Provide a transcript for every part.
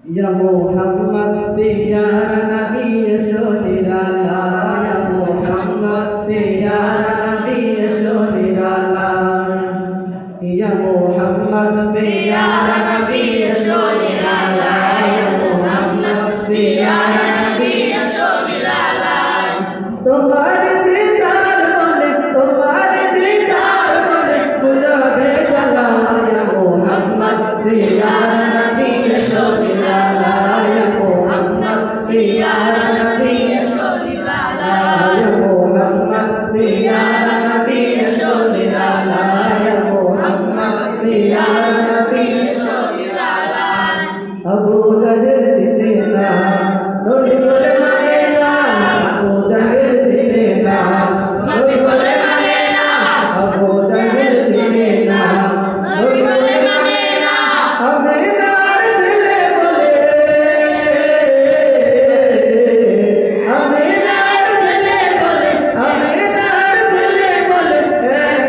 Ya Muhammad Piyara Nabi Rasulillah, Ya Muhammad Piyara Nabi Rasulillah, Ya Muhammad Piyara Nabi Rasulillah, Ya Muhammad Piyara Nabi Rasulillah. तुम्हारे दीदार बोले गुज़ारे चला, या मोहम्मद प्यारा नबी रसूलुल्लाह, या मोहम्मद प्यारा नबी रसूलुल्लाह, या मोहम्मद प्यारा नबी रसूलुल्लाह, या मोहम्मद प्यारा नबी रसूलुल्लाह। अबू दर सिद्दीक़ नबी बोले मानेगा, अबू दर सिद्दीक़ नबी बोले मानेगा, अबू दर सिद्दीक़ नबी बोले मानेगा। हमें नार चले बोले, हमें नार चले बोले, हमें नार चले बोले,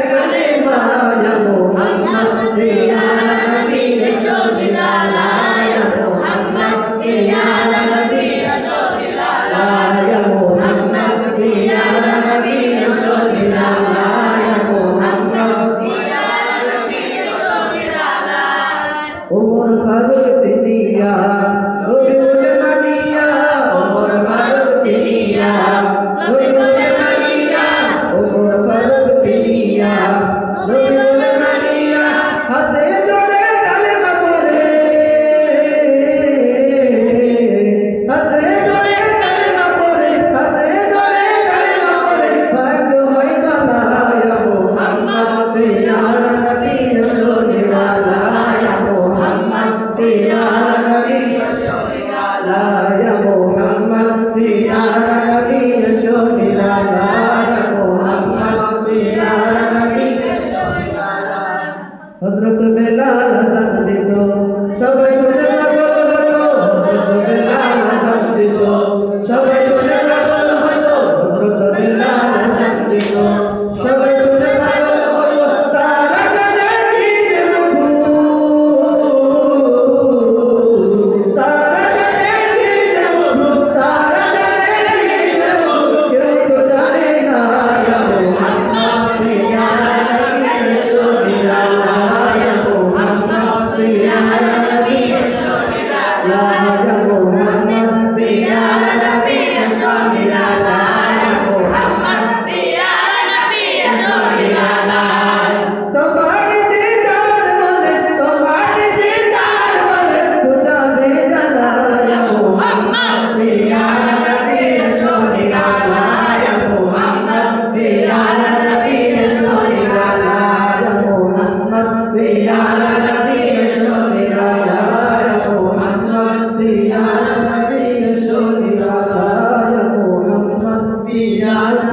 कलेमा या मोहम्मद प्यारा नबी रसूलुल्लाह, या मोहम्मद प्यारा नबी रसूलुल्लाह, या मोहम्मद प्यारा नबी रसूलुल्लाह, या मोहम्मद प्यारा नबी रसूलुल्लाह। उमर फारूक चिलिया नबी बोले मानिया, उमर फारूक चिलिया नबी बोले मानिया, उमर फारूक चिलिया नबी बोले मानिया। हाथे जोड़े कलेमा पढ़े, हाथे जोड़े कलेमा पढ़े, हाथे जोड़े कलेमा पढ़े, भाग्य होई बाला, या मोहम्मद प्यारा नबी रसूलुल्लाह, या मोहम्मद प्यारा नबी रसूलुल्लाह, या मोहम्मद प्यारा नबी रसूलुल्लाह, या मोहम्मद प्यारा नबी रसूलुल्लाह। हज़रत बेलाल हसन दितो सबाई শুনে পাগল হলো, হযরত বেলাল হাসান দিতো সবাই শুনে পাগল হলো, হযরত বেলাল হাসান দিতো সবাই শুনে পাগল হলো। তারা জানে কি যে মধু, তারা জানে কি যে মধু, তারা জানে কি যে মধু, কেউ তো জানে না। ইয়া মুহাম্মদ প্যারা নবী রাসূলুল্লাহ, ইয়া মুহাম্মদ প্যারা নবী রাসূলুল্লাহ, ইয়া মুহাম্মদ প্যারা নবী রাসূলুল্লাহ, ইয়া মুহাম্মদ প্যারা নবী রাসূলুল্লাহ। তোমার দীদার বলে, তোমার দীদার বলে গুজারে জানা, ইয়া মুহাম্মদ প্যারা নবী রাসূলুল্লাহ, ইয়া মুহাম্মদ প্যারা নবী রাসূলুল্লাহ, ইয়া মুহাম্মদ প্যারা নবী রাসূলুল্লাহ, ইয়া মুহাম্মদ প্যারা নবী রাসূলুল্লাহ, ইয়া মুহাম্মদ প্যারা